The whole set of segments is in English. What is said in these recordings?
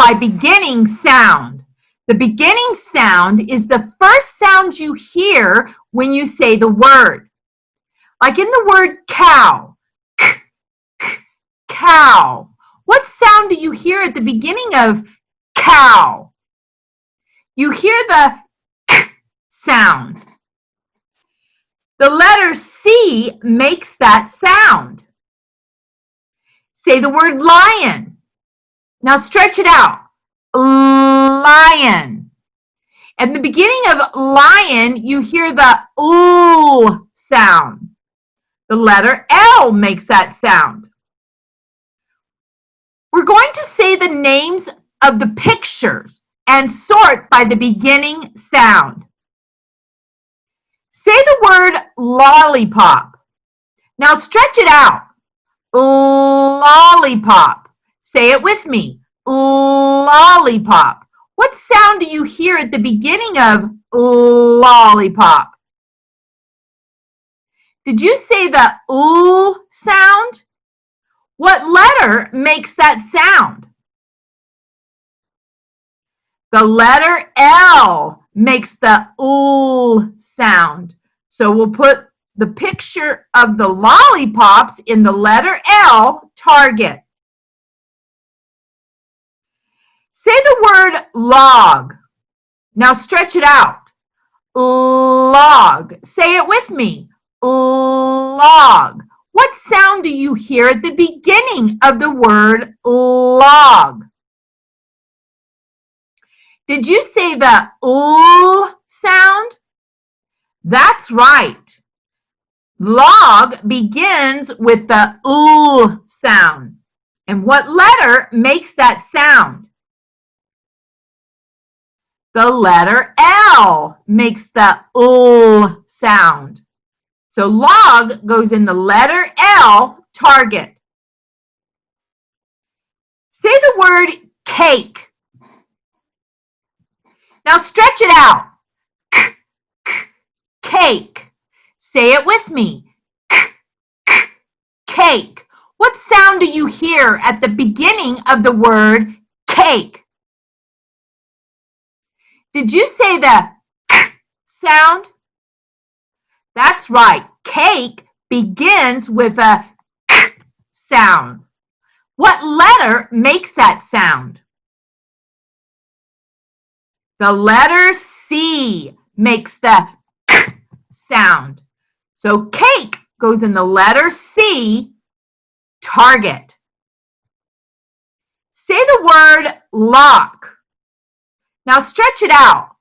by beginning sound. The beginning sound is the first sound you hear when you say the word. Like in the word cow, k, k, cow. What sound do you hear at the beginning of cow? You hear the k sound. The letter C makes that sound. Say the word lion. Now stretch it out. Lion. At the beginning of lion, you hear the L sound. The letter L makes that sound. We're going to say the names of the pictures and sort by the beginning sound. Say the word lollipop. Now stretch it out. Lollipop. Say it with me. Lollipop. What sound do you hear at the beginning of lollipop? Did you say the L sound? What letter makes that sound? The letter L makes the L sound. So we'll put the picture of the lollipops in the letter L, target. Say the word log. Now stretch it out. Log. Say it with me. Log. What sound do you hear at the beginning of the word log? Did you say the L sound? That's right. Log begins with the L sound. And what letter makes that sound? The letter L makes the L sound. So log goes in the letter L, target. Say the word cake. Now stretch it out. Cake. Say it with me. Cake. What sound do you hear at the beginning of the word cake? Did you say the sound? That's right. Cake begins with a sound. What letter makes that sound? The letter C makes the sound. So cake goes in the letter C, target. Say the word lock. Now stretch it out.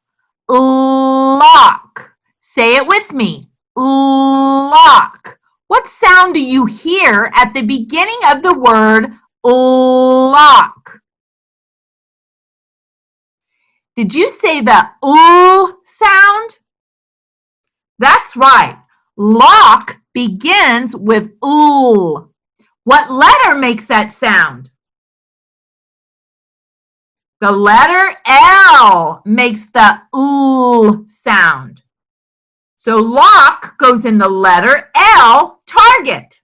Lock. Say it with me. Lock. What sound do you hear at the beginning of the word lock? Did you say the L sound? That's right. Lock begins with L. What letter makes that sound? The letter L makes the L sound. So lock goes in the letter L, target.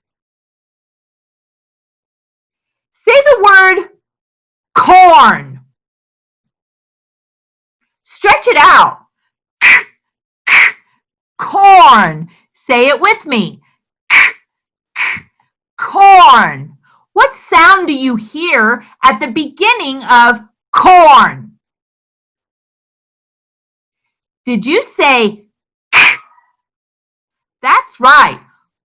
Say the word corn. Stretch it out. Corn. Say it with me. Corn. What sound do you hear at the beginning of corn? Did you say? That's right.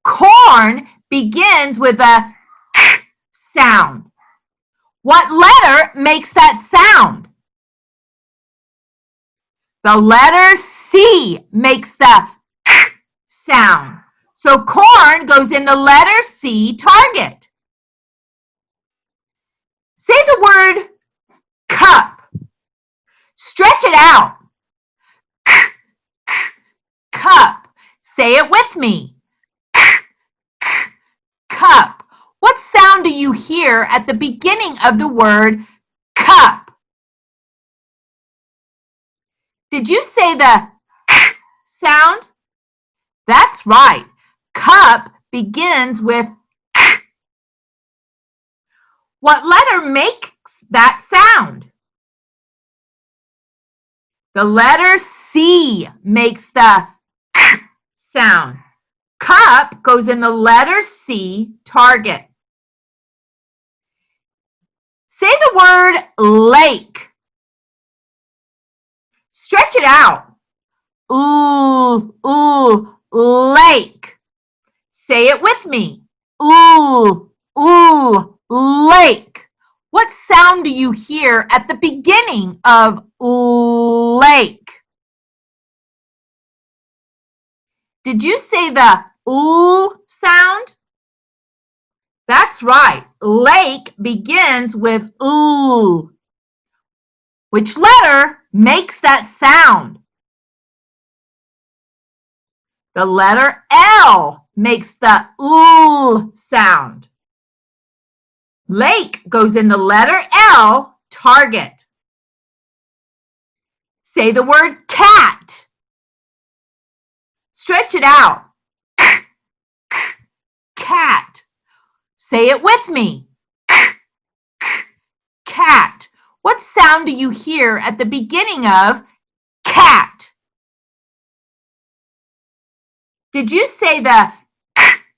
Corn begins with a sound. What letter makes that sound? The letter C makes the sound. So corn goes in the letter C, target. Say the word cup. Stretch it out. Cup. Say it with me. Cup. What sound do you hear at the beginning of the word cup? Did you say the sound? That's right. Cup begins with. What letter makes that sound? The letter C makes the K sound. Cup goes in the letter C, target. Say the word lake. Stretch it out. Ooh, ooh, lake. Say it with me. Ooh, ooh, lake. What sound do you hear at the beginning of lake? Did you say the ooh sound? That's right. Lake begins with ooh. Which letter makes that sound? The letter L makes the ooh sound. Lake goes in the letter L, target. Say the word cat. Stretch it out. Cat. Say it with me. Cat. What sound do you hear at the beginning of cat? Did you say the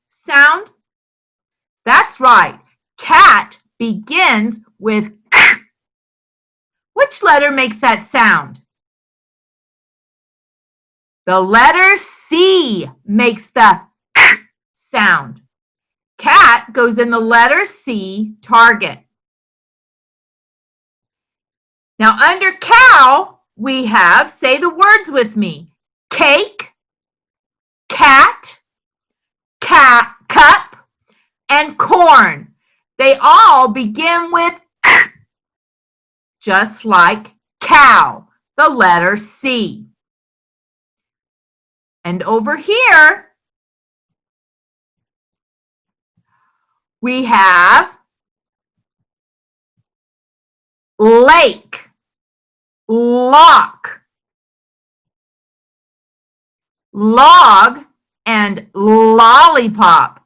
sound? That's right. Cat begins with K. Which letter makes that sound? The letter C makes the K sound. Cat goes in the letter C, target. Now under cow, we have, say the words with me, cake, cat, cup, and corn. They all begin with K, just like cow, the letter C. And over here, we have lake, lock, log, and lollipop.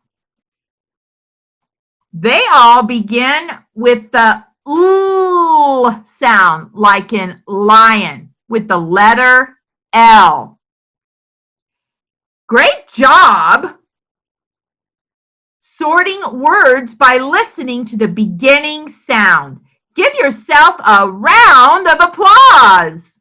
They all begin with the ooh sound, like in lion, with the letter L. Great job sorting words by listening to the beginning sound. Give yourself a round of applause.